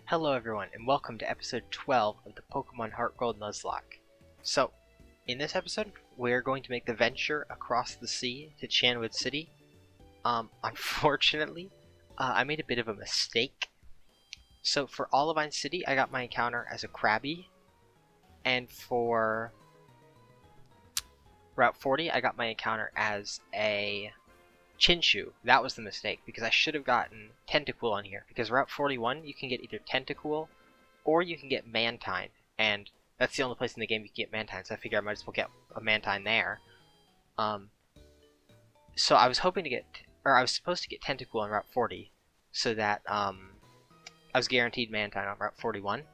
Hello everyone, and welcome to episode 12 of the Pokémon HeartGold Nuzlocke. So, in this episode, we're going to make the venture across the sea to Chanwood City. Unfortunately, I made a bit of a mistake. So for Olivine City, I got my encounter as a Krabby, and for Route 40, I got my encounter as a Chinchou. That was the mistake, because I should have gotten Tentacool on here, because Route 41 you can get either Tentacool or you can get Mantine, and that's the only place in the game you can get Mantine, so I figure I might as well get a Mantine there. So I was hoping to get, or I was supposed to get Tentacool on Route 40, so that I was guaranteed Mantine on Route 41.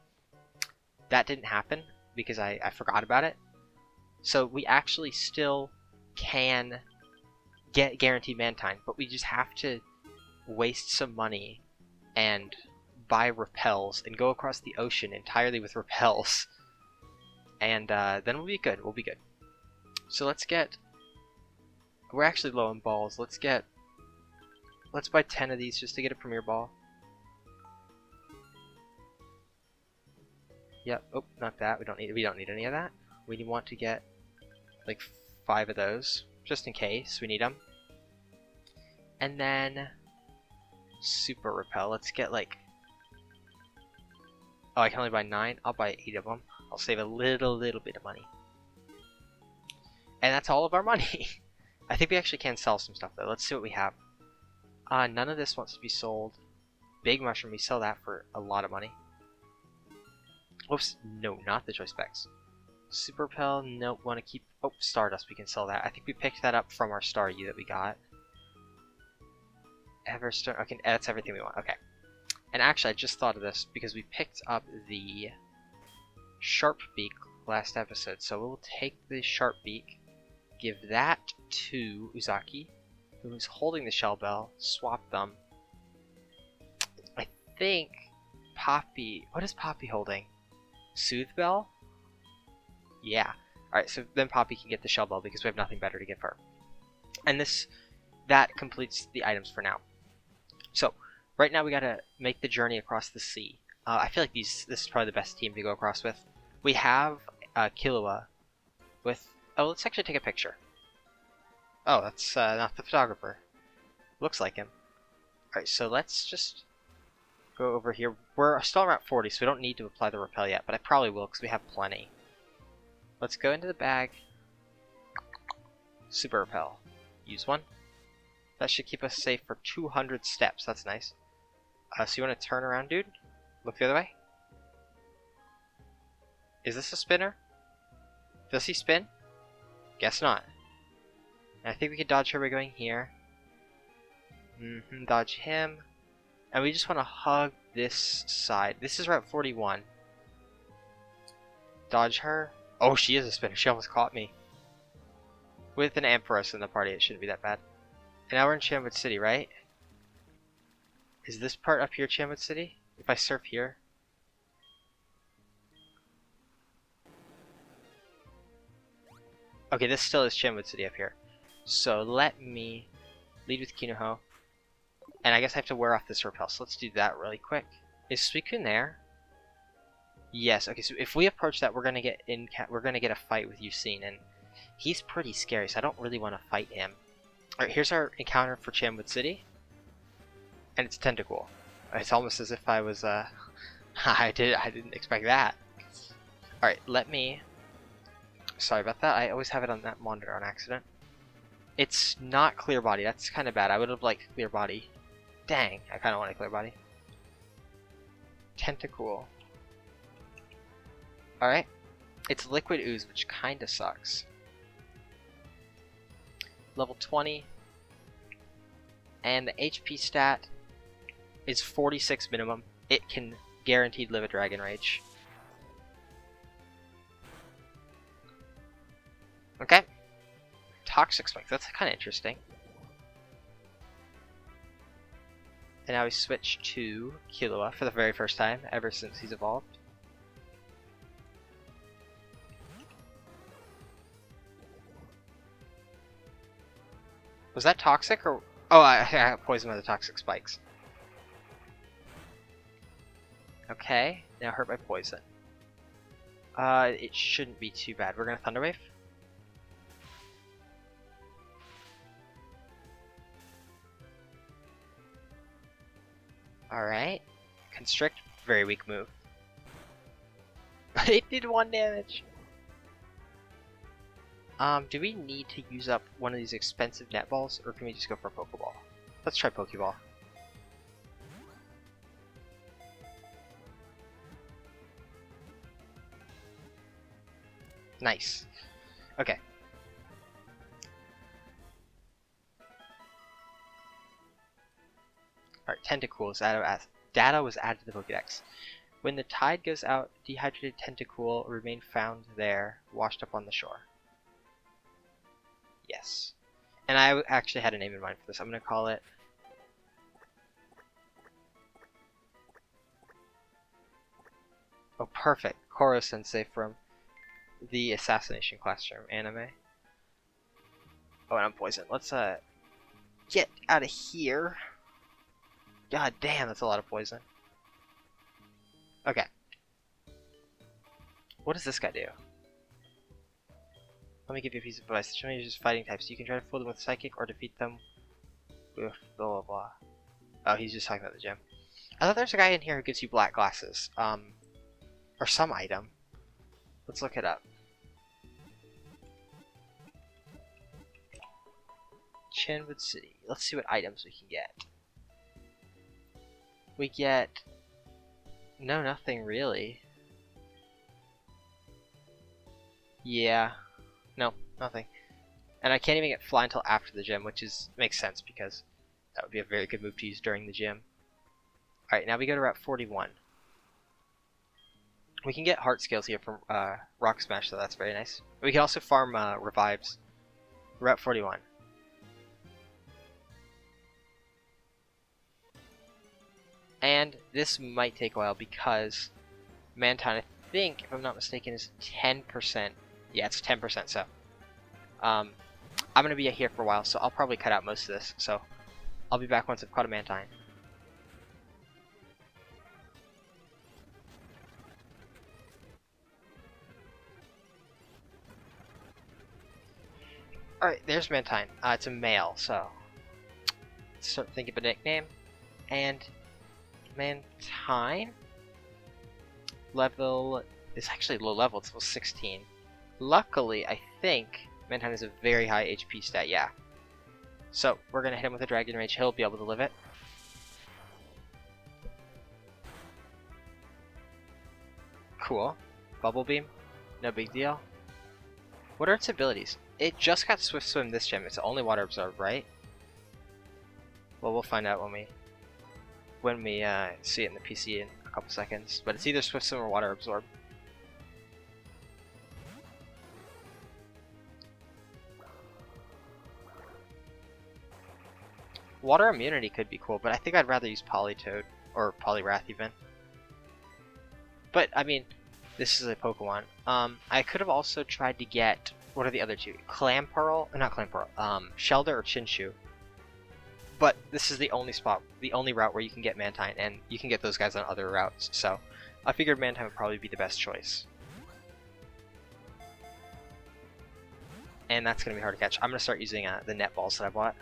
That didn't happen, because I forgot about it. So we actually still can get guaranteed Mantine, but we just have to waste some money and buy repels and go across the ocean entirely with repels, and then we'll be good. We'll be good. So let's get. We're actually low on balls. Let's buy 10 of these just to get a premier ball. Yep. Oh, not that. We don't need any of that. We want to get like 5 of those, just in case we need them. And then Super Repel. Let's get like... Oh, I can only buy 9. I'll buy 8 of them. I'll save a little bit of money. And that's all of our money. I think we actually can sell some stuff though. Let's see what we have. None of this wants to be sold. Big Mushroom, we sell that for a lot of money. Oops, no, not the choice specs. Super Repel, nope, want to keep... Oh, Stardust, we can sell that. I think we picked that up from our Star U that we got. Everstone, okay, that's everything we want, okay. And actually, I just thought of this, because we picked up the Sharp Beak last episode, so we'll take the Sharp Beak, give that to Uzaki, who's holding the Shell Bell, swap them. I think Poppy... What is Poppy holding? Soothe Bell? Yeah. Alright, so then Poppy can get the Shell Bell because we have nothing better to give her. And that completes the items for now. So, right now we gotta make the journey across the sea. I feel like this is probably the best team to go across with. We have Killua with... Oh, let's actually take a picture. Oh, that's not the photographer. Looks like him. Alright, so let's just go over here. We're still around 40, so we don't need to apply the repel yet, but I probably will because we have plenty. Let's go into the bag. Super Repel. Use one. That should keep us safe for 200 steps. That's nice. So you want to turn around, dude? Look the other way. Is this a spinner? Does he spin? Guess not. And I think we could dodge her by going here. Dodge him. And we just want to hug this side. This is Route 41. Dodge her. Oh, she is a spinner. She almost caught me. With an Ampharos in the party, it shouldn't be that bad. And now we're in Chanwood City, right? Is this part up here Chanwood City? If I surf here? Okay, this still is Chanwood City up here. So let me lead with Kinoho. And I guess I have to wear off this repel, so let's do that really quick. Is Suicune there? Yes. Okay, so if we approach that, we're gonna get a fight with Usain, and he's pretty scary, so I don't really want to fight him. All right, here's our encounter for Chanwood City, and it's Tentacool. It's almost as if I was I didn't expect that. All right, let me. Sorry about that. I always have it on that monitor on accident. It's not Clear Body. That's kind of bad. I would have liked Clear Body. Dang, I kind of want a Clear Body. Tentacool. Alright. It's Liquid Ooze, which kind of sucks. Level 20. And the HP stat is 46 minimum. It can guaranteed live a Dragon Rage. Okay. Toxic Spikes. That's kind of interesting. And now we switch to Killua for the very first time ever since he's evolved. Was that toxic or... Oh, I got poisoned by the toxic spikes. Okay, now hurt by poison. It shouldn't be too bad. We're gonna Thunder Wave. Alright. Constrict, very weak move. It did 1 damage! Do we need to use up one of these expensive net balls, or can we just go for a Pokeball? Let's try Pokeball. Nice. Okay. Alright, Tentacools. Data was added to the Pokédex. When the tide goes out, dehydrated Tentacool will remain found there, washed up on the shore. Yes. And I actually had a name in mind for this. I'm going to call it... Oh, perfect. Koro-sensei from the Assassination Classroom anime. Oh, and I'm poisoned. Let's, get out of here. God damn, that's a lot of poison. Okay. What does this guy do? Let me give you a piece of advice. Show me just fighting types. You can try to fool them with Psychic or defeat them with blah blah blah. Oh, he's just talking about the gym. I thought there's a guy in here who gives you black glasses. Or some item. Let's look it up. Chinwood City. Let's see what items we can get. We get... No, nothing really. Yeah. No, nothing. And I can't even get Fly until after the gym, which makes sense because that would be a very good move to use during the gym. Alright, now we go to Route 41. We can get Heart Scales here from Rock Smash, so that's very nice. We can also farm Revives. Route 41. And this might take a while because Mantine, I think, if I'm not mistaken, is 10%. Yeah, it's 10%, so. I'm going to be here for a while, so I'll probably cut out most of this. So, I'll be back once I've caught a Mantine. Alright, there's Mantine. It's a male, so. Let's start thinking of a nickname. And Mantine level is actually low level, it's level 16. Luckily, I think Mantine has a very high HP stat, yeah. So, we're gonna hit him with a Dragon Rage, he'll be able to live it. Cool. Bubble Beam, no big deal. What are its abilities? It just got Swift Swim this gym, it's only Water Absorb, right? Well, we'll find out when we see it in the PC in a couple seconds. But it's either Swift Swim or Water Absorb. Water Immunity could be cool, but I think I'd rather use Politoed, or Poliwrath even. But, I mean, this is a Pokemon. I could have also tried to get, what are the other two? Clamperl? Not Clamperl, Shelder or Chinchou. But this is the only route where you can get Mantine, and you can get those guys on other routes, so I figured Mantine would probably be the best choice. And that's going to be hard to catch. I'm going to start using the net balls that I bought,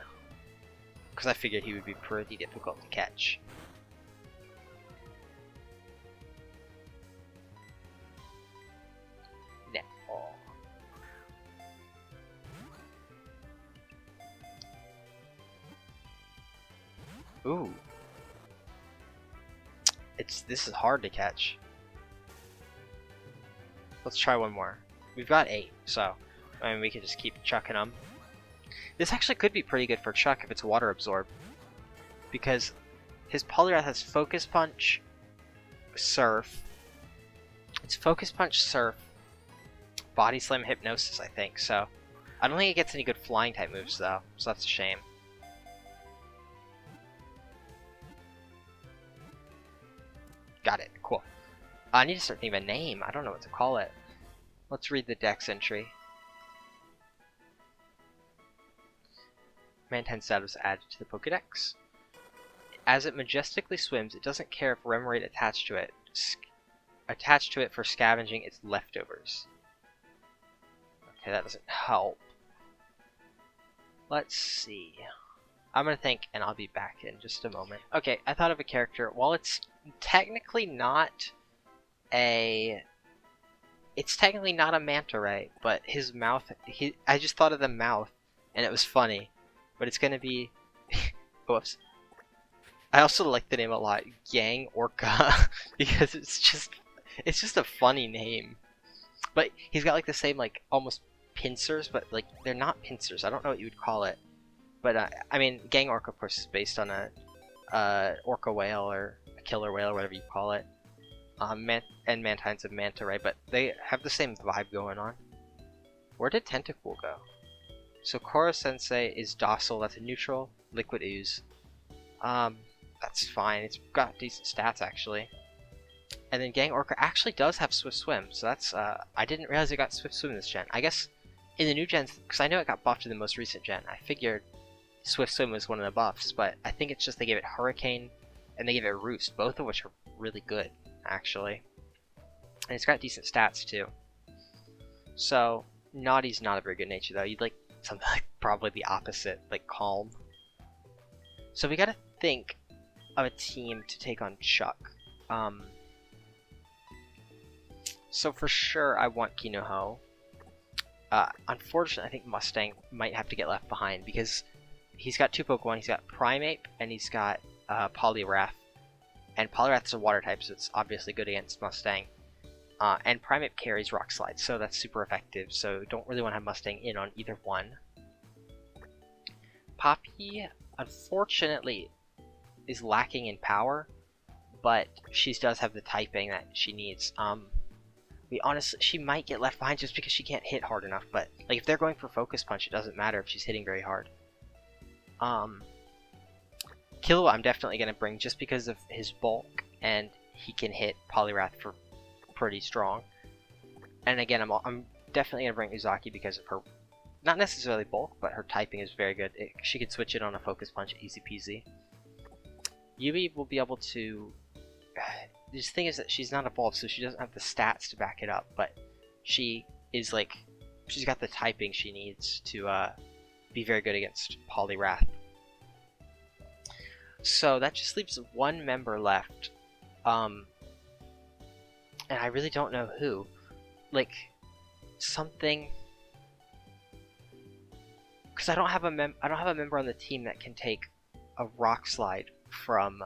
because I figured he would be pretty difficult to catch. Net ball. Ooh. This is hard to catch. Let's try one more. We've got 8, so I mean we can just keep chucking them. This actually could be pretty good for Chuck if it's Water Absorb, because his Poliwrath has Focus Punch, Surf. It's Focus Punch, Surf, Body Slam, Hypnosis, I think. So I don't think it gets any good flying type moves though, so that's a shame. Got it. Cool. I need to start thinking of a name. I don't know what to call it. Let's read the Dex entry. Mantine status added to the Pokédex. As it majestically swims, it doesn't care if Remoraid attached to it for scavenging its leftovers. Okay, that doesn't help. Let's see. I'm gonna think, and I'll be back in just a moment. Okay, I thought of a character. While it's technically not a manta ray, but his mouth, I just thought of the mouth, and it was funny. But it's gonna be, whoops. I also like the name a lot, Gang Orca, because it's just a funny name. But he's got like the same like almost pincers, but like they're not pincers. I don't know what you would call it. But I mean, Gang Orca, of course, is based on a orca whale or a killer whale or whatever you call it. And Mantine's a manta ray, but they have the same vibe going on. Where did Tentacool go? So Korra Sensei is docile. That's a neutral liquid ooze. That's fine. It's got decent stats actually. And then Gang Orca actually does have Swift Swim, so that's I didn't realize it got Swift Swim this gen. I guess in the new gens, because I know it got buffed in the most recent gen, I figured Swift Swim was one of the buffs, but I think it's just they gave it Hurricane and they gave it Roost, both of which are really good actually. And it's got decent stats too. So Naughty's not a very good nature though. You'd like something like probably the opposite, like Calm. So we gotta think of a team to take on Chuck. So for sure I want Kinoho. Unfortunately I think Mustang might have to get left behind because he's got two Pokemon. He's got Primeape and he's got Poliwrath. And Poliwrath's a water type, so it's obviously good against Mustang. And Primeape carries Rock Slide, so that's super effective. So don't really want to have Mustang in on either one. Poppy, unfortunately, is lacking in power, but she does have the typing that she needs. She might get left behind just because she can't hit hard enough. But like if they're going for Focus Punch, it doesn't matter if she's hitting very hard. Killua I'm definitely going to bring just because of his bulk, and he can hit Poliwrath for pretty strong. And again, I'm definitely going to bring Uzaki because of her, not necessarily bulk, but her typing is very good. She could switch it on a Focus Punch, easy peasy. Yubi will be able to... The thing is that she's not evolved, so she doesn't have the stats to back it up, but she is like... She's got the typing she needs to be very good against Poliwrath. So that just leaves one member left, and I really don't know who. Like something, because I don't have a member on the team that can take a Rock Slide from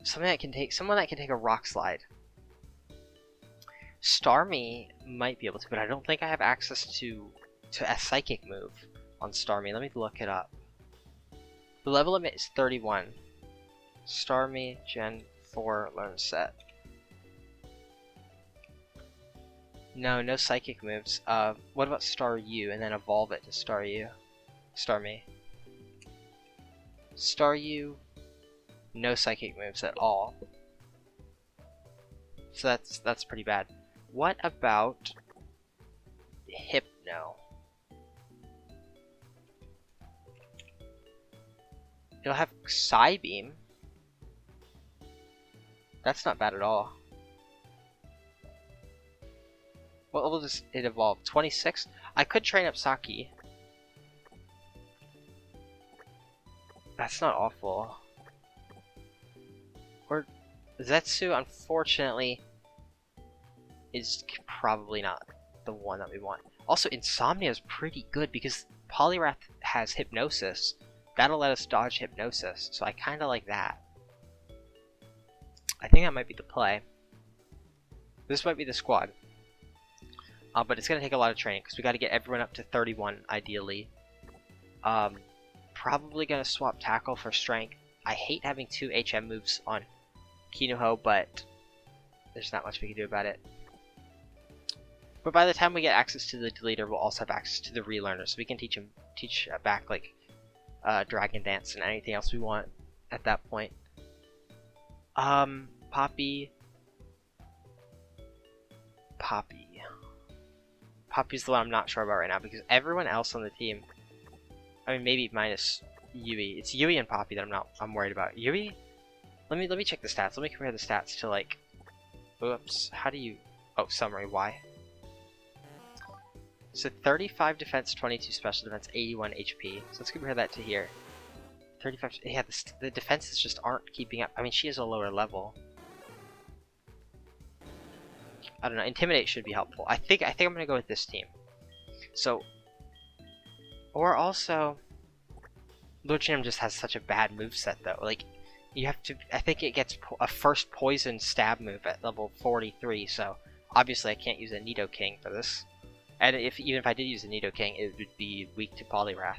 someone that can take a Rock Slide. Starmie might be able to, but I don't think I have access to a Psychic move on Starmie. Let me look it up. The level limit is 31. Starmie Gen 4 Learn Set. No Psychic moves. What about Staryu and then evolve it to Staryu? Starmie. Staryu, no Psychic moves at all. So that's pretty bad. What about Hypno? It'll have Psybeam. That's not bad at all. What level does it evolve? 26? I could train up Saki. That's not awful. Or Zetsu, unfortunately, is probably not the one that we want. Also, Insomnia is pretty good because Poliwrath has Hypnosis. That'll let us dodge Hypnosis, so I kind of like that. I think that might be the play. This might be the squad. But it's going to take a lot of training, because we got to get everyone up to 31, ideally. Probably going to swap Tackle for Strength. I hate having 2 HM moves on Kinoho, but there's not much we can do about it. But by the time we get access to the Deleter, we'll also have access to the Relearner, so we can teach back, like, Dragon Dance and anything else we want at that point. Poppy's the one I'm not sure about right now because everyone else on the team, I mean maybe minus Yui. It's Yui and Poppy that I'm worried about. Yui? Let me check the stats. Let me compare the stats to like. Oops. How do you? Oh, summary. Why? So 35 defense, 22 special defense, 81 HP. So let's compare that to here. 35. Yeah, the defenses just aren't keeping up. I mean, she is a lower level. I don't know. Intimidate should be helpful. I think I'm gonna go with this team. So, or also, Lord Jim just has such a bad moveset though. Like, you have to. I think it gets a first poison stab move at level 43. So obviously I can't use a Nidoking for this. And even if I did use a Nidoking, it would be weak to Poliwrath.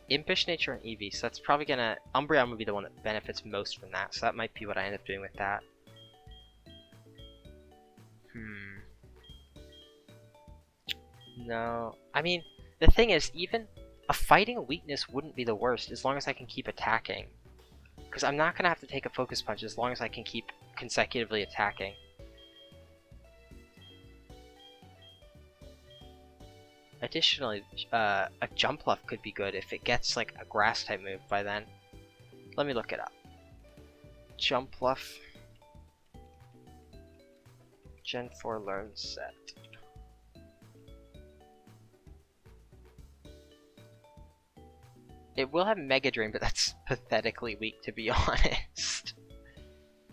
Impish Nature and Eevee, so that's probably gonna... Umbreon would be the one that benefits most from that, so that might be what I end up doing with that. No, I mean, the thing is, even a fighting weakness wouldn't be the worst as long as I can keep attacking. Because I'm not gonna have to take a focus punch as long as I can keep consecutively attacking. Additionally, a Jumpluff could be good if it gets like a grass type move by then. Let me look it up. Jumpluff Gen 4 Learn Set. It will have Mega Drain, but that's pathetically weak to be honest.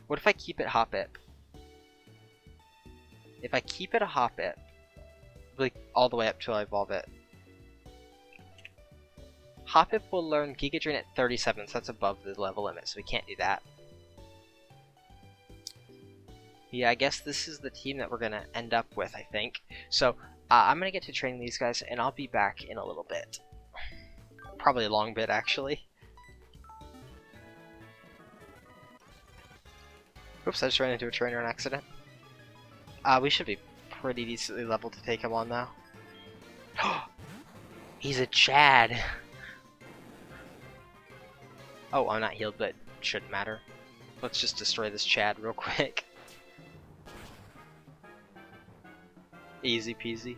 What if I keep it Hoppip? If I keep it a Hoppip, like all the way up till I evolve it. Hoppip will learn Giga Drain at 37, so that's above the level limit, so we can't do that. Yeah, I guess this is the team that we're gonna end up with, I think. So, I'm gonna get to training these guys, and I'll be back in a little bit. Probably a long bit, actually. Oops, I just ran into a trainer on accident. We should be pretty decently leveled to take him on now. He's a Chad. Oh, I'm not healed, but it shouldn't matter. Let's just destroy this Chad real quick. Easy peasy.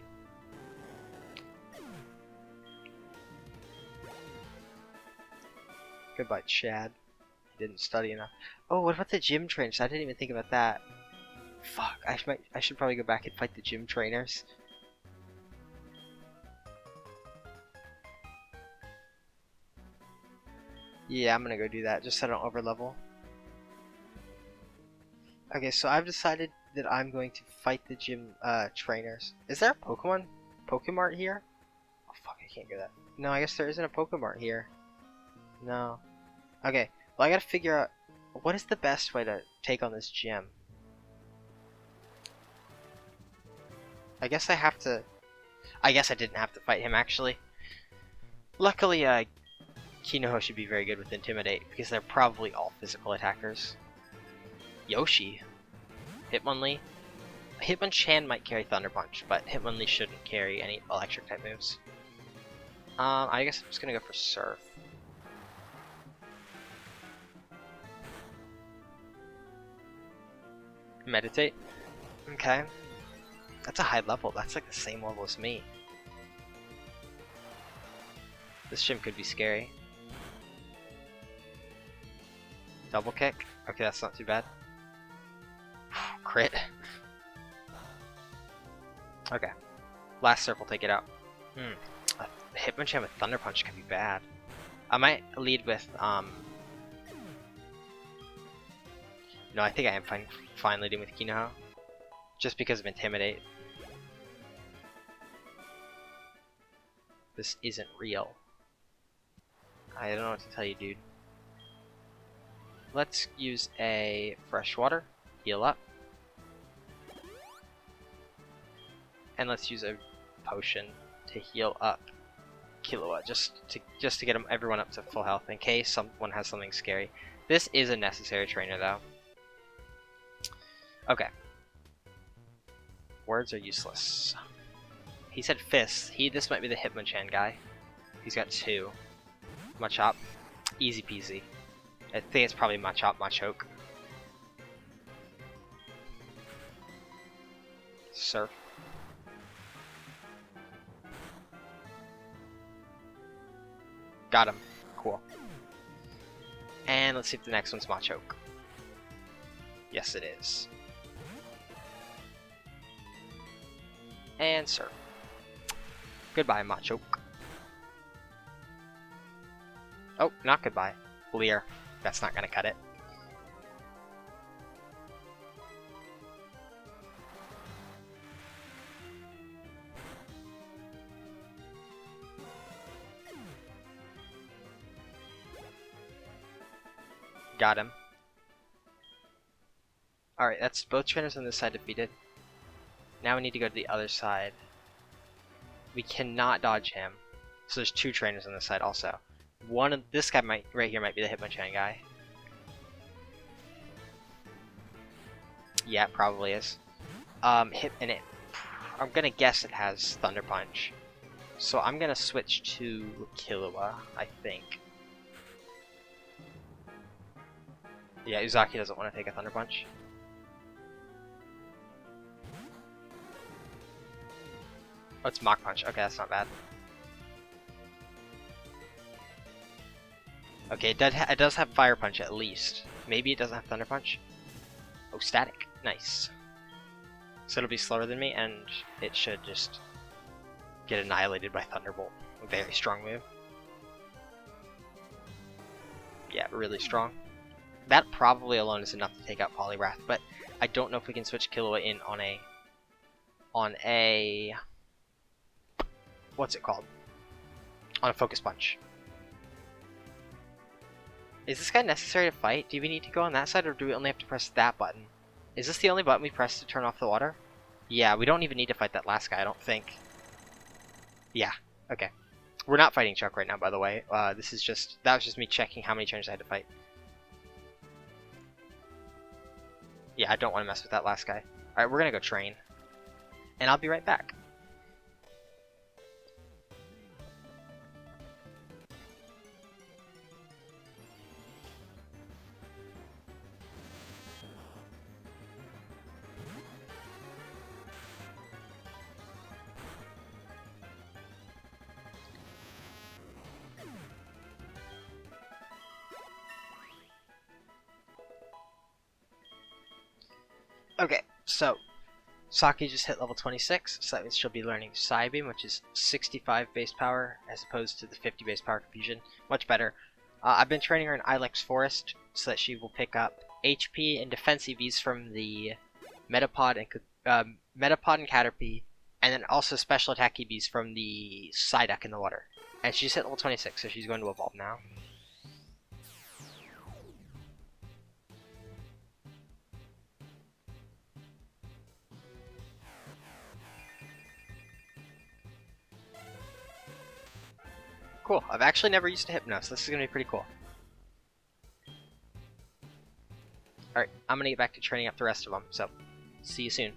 Goodbye, Chad. He didn't study enough. Oh, what about the gym trainers? I didn't even think about that. Fuck, I should probably go back and fight the gym trainers. Yeah, I'm gonna go do that, just so I don't overlevel. Okay, so I've decided that I'm going to fight the gym trainers. Is there a Pokemart here? Oh fuck, I can't get that. No, I guess there isn't a Pokemart here. No. Okay, well I gotta figure out what is the best way to take on this gym. I guess I have to... I guess I didn't have to fight him, actually. Luckily, Kinoho should be very good with Intimidate, because they're probably all physical attackers. Yoshi. Hitmonlee. Hitmonchan might carry Thunder Punch, but Hitmonlee shouldn't carry any electric type moves. I guess I'm just gonna go for Surf. Meditate. Okay. That's a high level. That's like the same level as me. This gym could be scary. Double kick. Okay, that's not too bad. Crit. Okay. Last surf will take it out. A Hitmonchan with Thunder Punch could be bad. I might lead with, No, I think I am fine leading with Kinoho. Just because of Intimidate. This isn't real. I don't know what to tell you, dude. Let's use a fresh water, heal up. And let's use a potion to heal up Killua, just to get everyone up to full health in case someone has something scary. This is a necessary trainer though. Okay. Words are useless. He said fists. This might be the Hitmonchan guy. He's got 2. Machop. Easy peasy. I think it's probably Machop, Machoke. Surf. Got him. Cool. And let's see if the next one's Machoke. Yes, it is. And Surf. Goodbye, Machoke. Oh, not goodbye. Leer. That's not gonna cut it. Got him. Alright, that's both trainers on this side defeated. Now we need to go to the other side. We cannot dodge him. So there's 2 trainers on this side also. One of this guy right here might be the Hitmonchan guy. Yeah, it probably is. I'm gonna guess it has Thunder Punch. So I'm gonna switch to Killua, I think. Yeah, Uzaki doesn't want to take a Thunder Punch. Oh, it's Mach Punch. Okay, that's not bad. Okay, it does have Fire Punch at least. Maybe it doesn't have Thunder Punch. Oh, Static. Nice. So it'll be slower than me, and it should just get annihilated by Thunderbolt. A very strong move. Yeah, really strong. That probably alone is enough to take out Poliwrath, but I don't know if we can switch Killua in on a what's it called? On a Focus Punch. Is this guy necessary to fight? Do we need to go on that side, or do we only have to press that button? Is this the only button we press to turn off the water? Yeah, we don't even need to fight that last guy, I don't think. Yeah, okay. We're not fighting Chuck right now, by the way. That was just me checking how many trainers I had to fight. Yeah, I don't want to mess with that last guy. Alright, we're gonna go train. And I'll be right back. Okay, so Saki just hit level 26, so that means she'll be learning Psybeam, which is 65 base power as opposed to the 50 base power Confusion. Much better. I've been training her in Ilex Forest so that she will pick up HP and defense EVs from the Metapod and Caterpie, and then also special attack EVs from the Psyduck in the water. And she's hit level 26, so she's going to evolve now. Cool. I've actually never used a Hypno, so this is going to be pretty cool. Alright, I'm going to get back to training up the rest of them, so see you soon.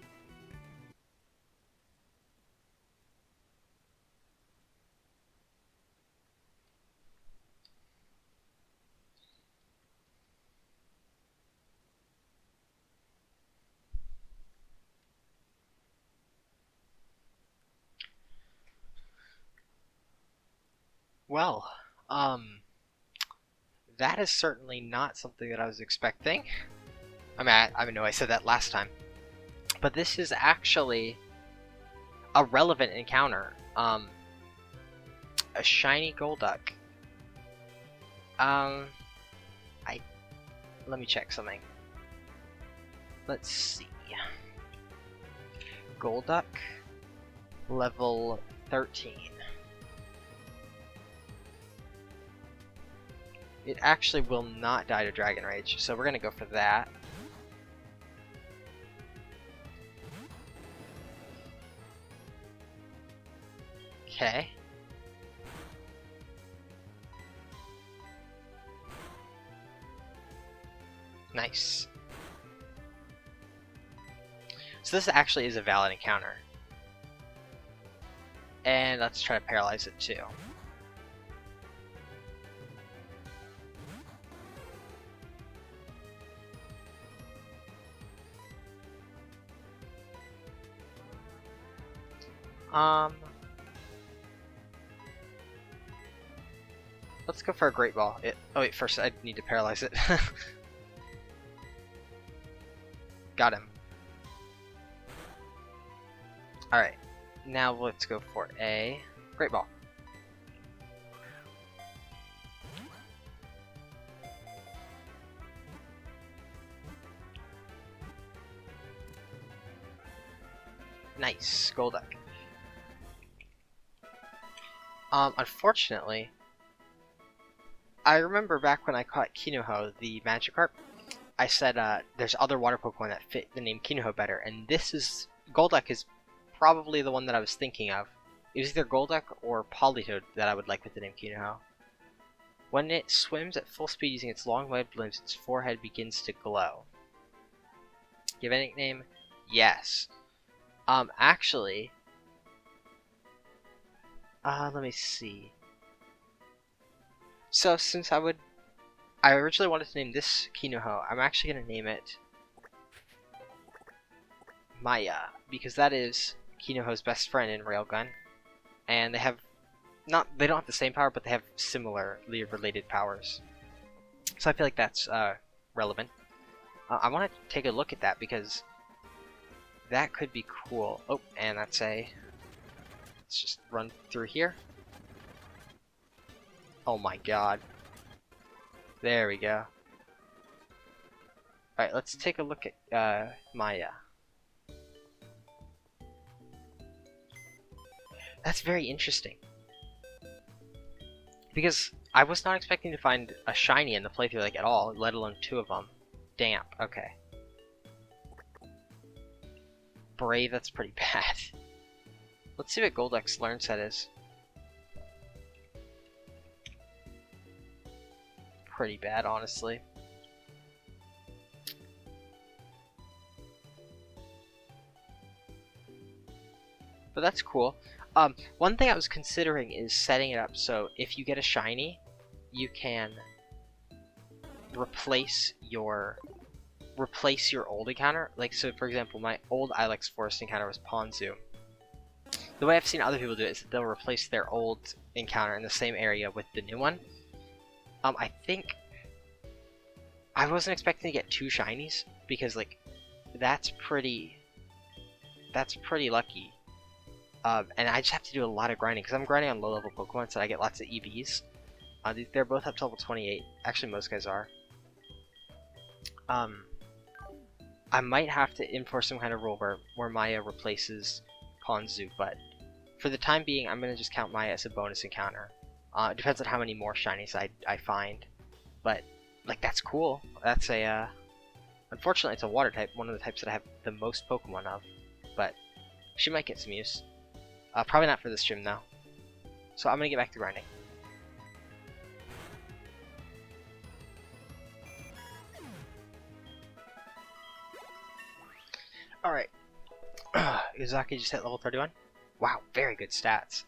Well, that is certainly not something that I was expecting. I mean, I know I said that last time. But this is actually a relevant encounter. A shiny Golduck. Let me check something. Let's see. Golduck, level 13. It actually will not die to Dragon Rage, so we're gonna go for that. Okay. Nice. So this actually is a valid encounter. And let's try to paralyze it too. Let's go for a Great Ball. Oh wait, first I need to paralyze it. Got him. Alright, now let's go for a Great Ball. Nice, Golduck. Unfortunately, I remember back when I caught Kinoho, the Magikarp, I said there's other water Pokemon that fit the name Kinoho better, and Golduck is probably the one that I was thinking of. It was either Golduck or Politoed that I would like with the name Kinoho. When it swims at full speed using its long webbed limbs, its forehead begins to glow. Give it a nickname? Yes. Actually, let me see. So since I originally wanted to name this Kinoho, I'm actually going to name it Maya, because that is Kinoho's best friend in Railgun, and they don't have the same power, but they have similarly related powers. So I feel like that's relevant. I want to take a look at that because that could be cool. Oh, and let's just run through here. Oh my god. There we go. Alright, let's take a look at Maya. That's very interesting. Because I was not expecting to find a shiny in the playthrough like at all, let alone two of them. Damp, okay. Brave, that's pretty bad. Let's see what Golduck's learn set is. Pretty bad, honestly. But that's cool. One thing I was considering is setting it up so if you get a shiny, you can replace your old encounter. Like, so for example, my old Ilex Forest encounter was Ponzu. The way I've seen other people do it is that they'll replace their old encounter in the same area with the new one. I think I wasn't expecting to get 2 shinies because like that's pretty lucky. And I just have to do a lot of grinding because I'm grinding on low level Pokemon, so I get lots of EVs. They're both up to level 28. Actually, most guys are. I might have to enforce some kind of rule where Maya replaces Ponzu, but for the time being, I'm going to just count Maya as a bonus encounter. It depends on how many more shinies I find, but like that's cool. That's unfortunately it's a water type, one of the types that I have the most Pokemon of, but she might get some use. Probably not for this gym though. So I'm going to get back to grinding. Alright. Izaki just hit level 31. Wow, very good stats.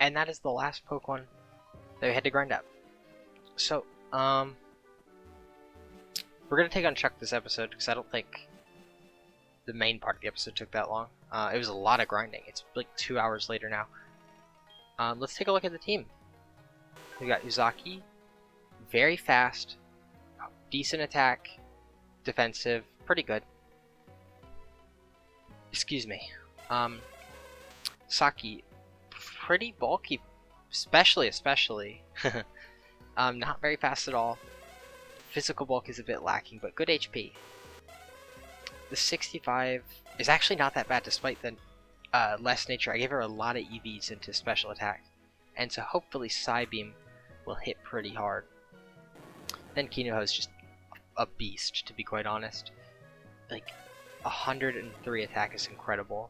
And that is the last Pokemon that we had to grind up. So, we're going to take on Chuck this episode, because I don't think the main part of the episode took that long. It was a lot of grinding. It's like 2 hours later now. Let's take a look at the team. We got Uzaki, very fast, decent attack, defensive, pretty good. Excuse me. Saki, pretty bulky, especially. Not very fast at all. Physical bulk is a bit lacking, but good HP. The 65 is actually not that bad despite the less nature. I gave her a lot of EVs into special attack, and so hopefully Psybeam will hit pretty hard. Then Kinoho is just a beast, to be quite honest. Like 103 attack is incredible.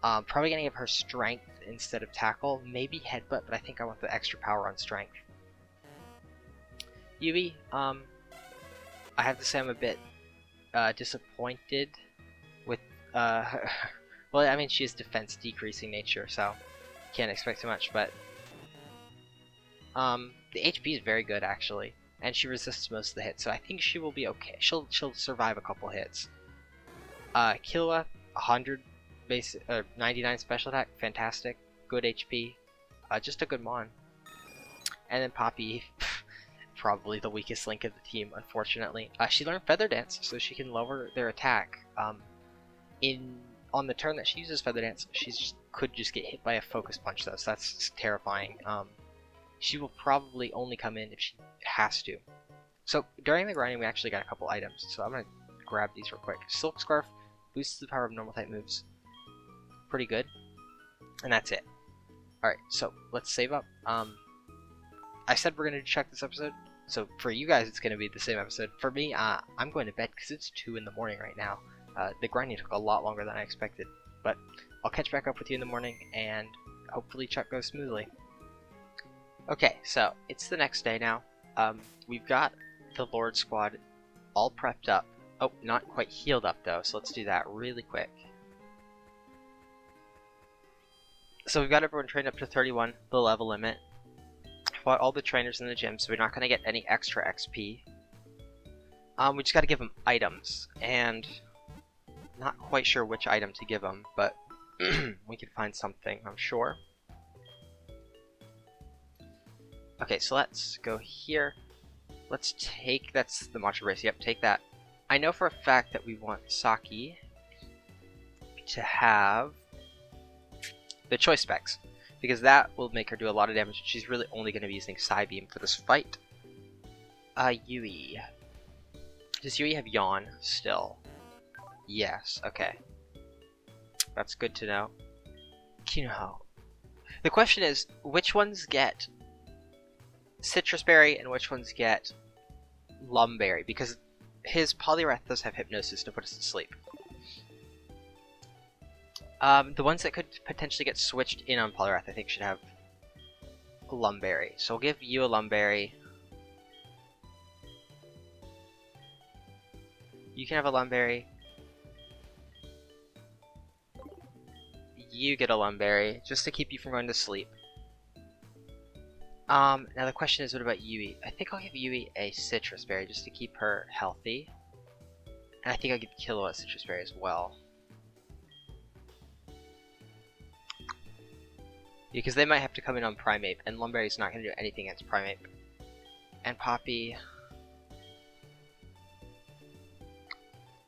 Probably gonna give her strength instead of tackle, maybe headbutt, but I think I want the extra power on strength. Yubi, I have to say I'm a bit disappointed with well, I mean, she has defense decreasing nature, so can't expect too much, but the HP is very good actually, and she resists most of the hits, so I think she will be okay. She'll survive a couple hits. Killua, 100 base 99 special attack, fantastic, good HP, just a good mon. And then Poppy, probably the weakest link of the team, unfortunately. She learned Feather Dance, so she can lower their attack. On the turn that she uses Feather Dance, could just get hit by a Focus Punch though, so that's terrifying. She will probably only come in if she has to. So during the grinding, we actually got a couple items, so I'm gonna grab these real quick. Silk Scarf boosts the power of normal type moves. Pretty good. And that's it. Alright, so let's save up. I said we're gonna check this episode, so for you guys it's gonna be the same episode. For me, I'm going to bed because it's 2 in the morning right now. The grinding took a lot longer than I expected, but I'll catch back up with you in the morning, and hopefully Chuck goes smoothly. Okay, so it's the next day now. We've got the Lord Squad all prepped up. Oh, not quite healed up though, so let's do that really quick. So we've got everyone trained up to 31, the level limit. Fought all the trainers in the gym, so we're not going to get any extra XP. We just got to give them items, and not quite sure which item to give them, but we can find something, I'm sure. Okay, so let's go here. Let's take, that's the matcha race, yep, take that. I know for a fact that we want Saki to have the choice specs, because that will make her do a lot of damage. She's really only going to be using Psybeam for this fight. Yui. Does Yui have Yawn still? Yes, okay. That's good to know. Kinoho. The question is, which ones get Citrus Berry and which ones get Lumberry? Because his Poliwrath does have Hypnosis to put us to sleep. The ones that could potentially get switched in on Poliwrath, I think, should have a Lumberry. So we'll give you a Lumberry. You can have a Lumberry. You get a Lumberry, just to keep you from going to sleep. Now the question is, what about Yui? I think I'll give Yui a Citrus Berry, just to keep her healthy. And I think I'll give Killua a Citrus Berry as well. Because they might have to come in on Primeape, and Lumberry's not going to do anything against Primeape. And Poppy...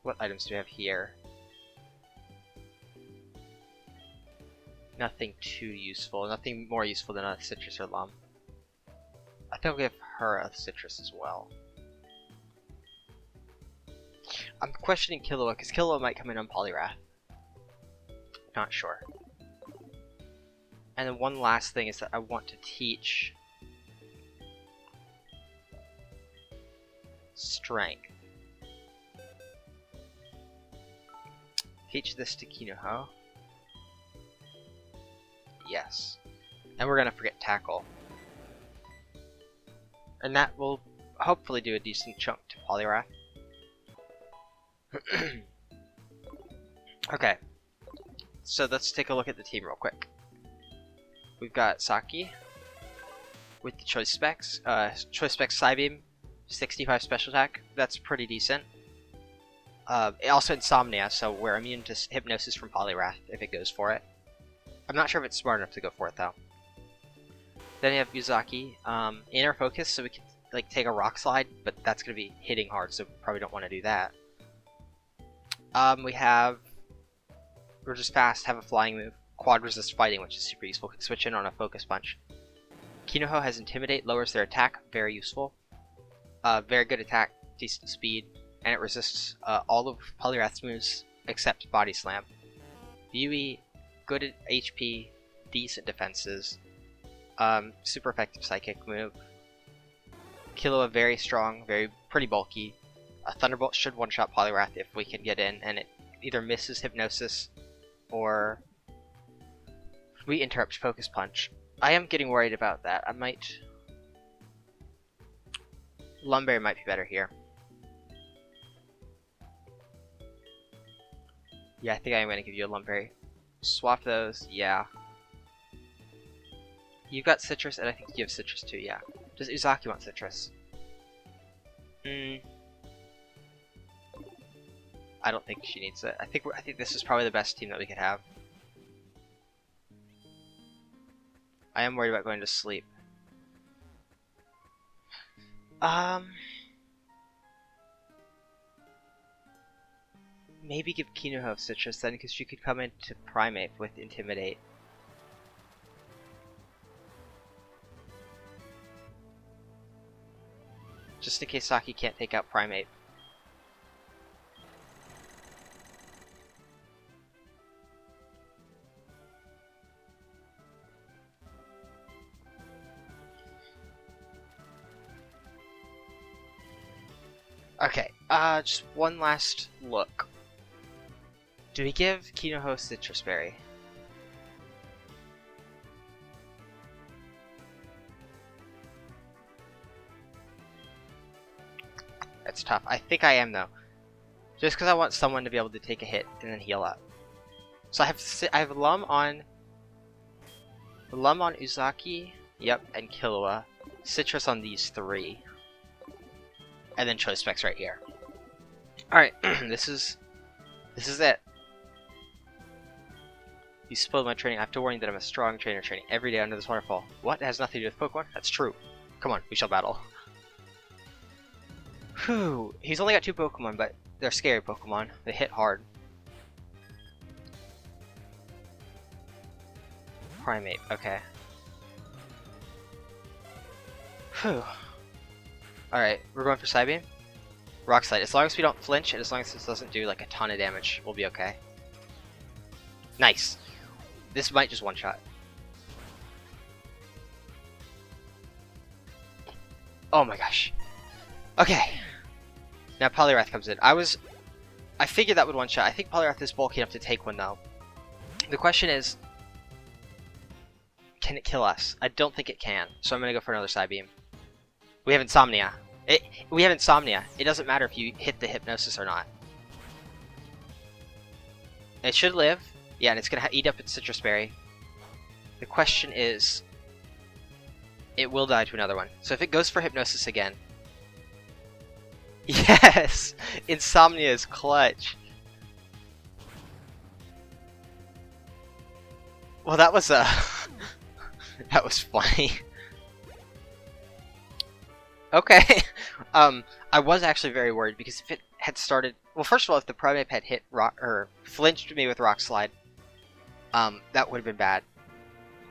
What items do we have here? Nothing too useful. Nothing more useful than a Citrus or Lum. I think I'll give her a Citrus as well. I'm questioning Killua, because Killua might come in on Poliwrath. Not sure. And then one last thing is that I want to teach Strength. Teach this to Kinoho. Yes. And we're gonna forget Tackle. And that will hopefully do a decent chunk to Poliwrath. Okay. So let's take a look at the team real quick. We've got Saki with the choice specs. Choice specs Psybeam, 65 special attack. That's pretty decent. Also Insomnia, so we're immune to Hypnosis from Poliwrath if it goes for it. I'm not sure if it's smart enough to go for it though. Then we have Yuzaki, Inner Focus, so we can like take a Rock Slide, but that's going to be hitting hard, so probably don't want to do that. We have Resist Fast, have a Flying move. Quad Resist Fighting, which is super useful. Can switch in on a Focus Punch. Kinoho has Intimidate, lowers their attack, very useful. Very good attack, decent speed, and it resists all of Poliwrath's moves except Body Slam. Yui, good HP, decent defenses, super effective Psychic move. Killua, very strong, pretty bulky. Thunderbolt should one-shot Poliwrath if we can get in, and it either misses Hypnosis or we interrupt Focus Punch. I am getting worried about that. I might... Lumberry might be better here. Yeah, I think I am going to give you a Lumberry. Swap those, yeah. You've got Citrus, and I think you have Citrus too, yeah. Does Uzaki want Citrus? I don't think she needs it. I think this is probably the best team that we could have. I am worried about going to sleep. Maybe give Kinoho Citrus then, because she could come into Primate with Intimidate. Just in case Saki can't take out Primate. Okay, just one last look. Do we give Kinoho Citrus Berry? That's tough. I think I am, though. Just because I want someone to be able to take a hit and then heal up. So I have Lum on Uzaki, yep, and Killua. Citrus on these three. And then Choice Specs right here. Alright, this is it. You spoiled my training. I have to warn you that I'm a strong trainer, training every day under this waterfall. What? It has nothing to do with Pokemon? That's true. Come on, we shall battle. Whew. He's only got 2 Pokemon, but they're scary Pokemon. They hit hard. Primate, okay. Whew. Alright, we're going for Psybeam. Rock Slide. As long as we don't flinch, and as long as this doesn't do like a ton of damage, we'll be okay. Nice. This might just one-shot. Oh my gosh. Okay. Now Poliwrath comes in. I figured that would one-shot. I think Poliwrath is bulky enough to take one though. The question is, can it kill us? I don't think it can, so I'm gonna go for another Psybeam. We have Insomnia. We have Insomnia. It doesn't matter if you hit the Hypnosis or not. It should live. Yeah, and it's gonna eat up its Citrus Berry. The question is, it will die to another one. So if it goes for Hypnosis again, yes, Insomnia is clutch. Well, that was that was funny. Okay. I was actually very worried because if it had started, well, first of all, if the Primate had hit rock or flinched me with Rock Slide, that would have been bad.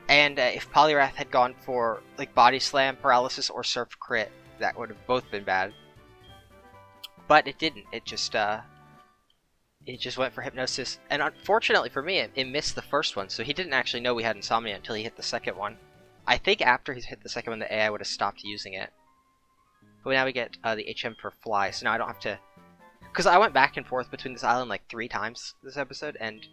And if Poliwrath had gone for like Body Slam, Paralysis, or Surf Crit, that would have both been bad. But it didn't. It just went for Hypnosis, and unfortunately for me, it missed the first one. So he didn't actually know we had Insomnia until he hit the second one. I think after he's hit the second one, the AI would have stopped using it. But now we get the HM for Fly, so now I don't have to... Because I went back and forth between this island like 3 times this episode, and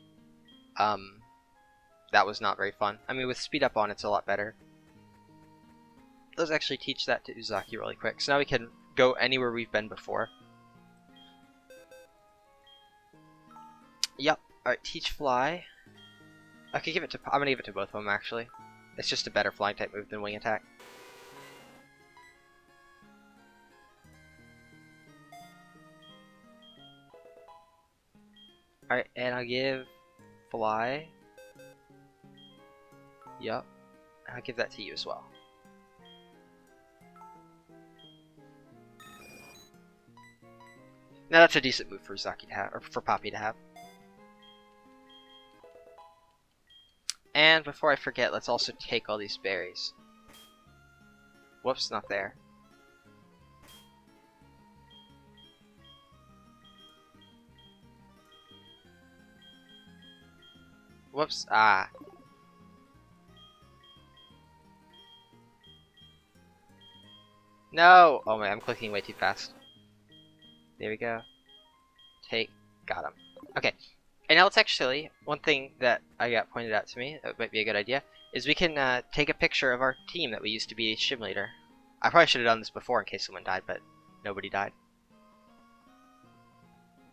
that was not very fun. I mean, with Speed Up on, it's a lot better. Let's actually teach that to Uzaki really quick. So now we can go anywhere we've been before. Yep. Alright, teach Fly. I could give it to... I'm gonna give it to both of them, actually. It's just a better flying type move than Wing Attack. Alright, and I'll give Fly. Yup. I'll give that to you as well. Now that's a decent move for Uzaki to have, or for Poppy to have. And before I forget, let's also take all these berries. Whoops, not there. Whoops, ah. No! Oh my, I'm clicking way too fast. There we go. Take, got him. Okay, and now let's actually, one thing that I got pointed out to me, that might be a good idea, is we can take a picture of our team that we used to be Shim Leader. I probably should have done this before in case someone died, but nobody died.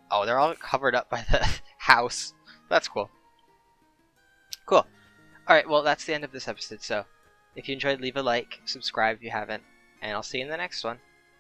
Oh, they're all covered up by the house. That's cool. Cool. Alright, well, that's the end of this episode, so if you enjoyed, leave a like, subscribe if you haven't, and I'll see you in the next one.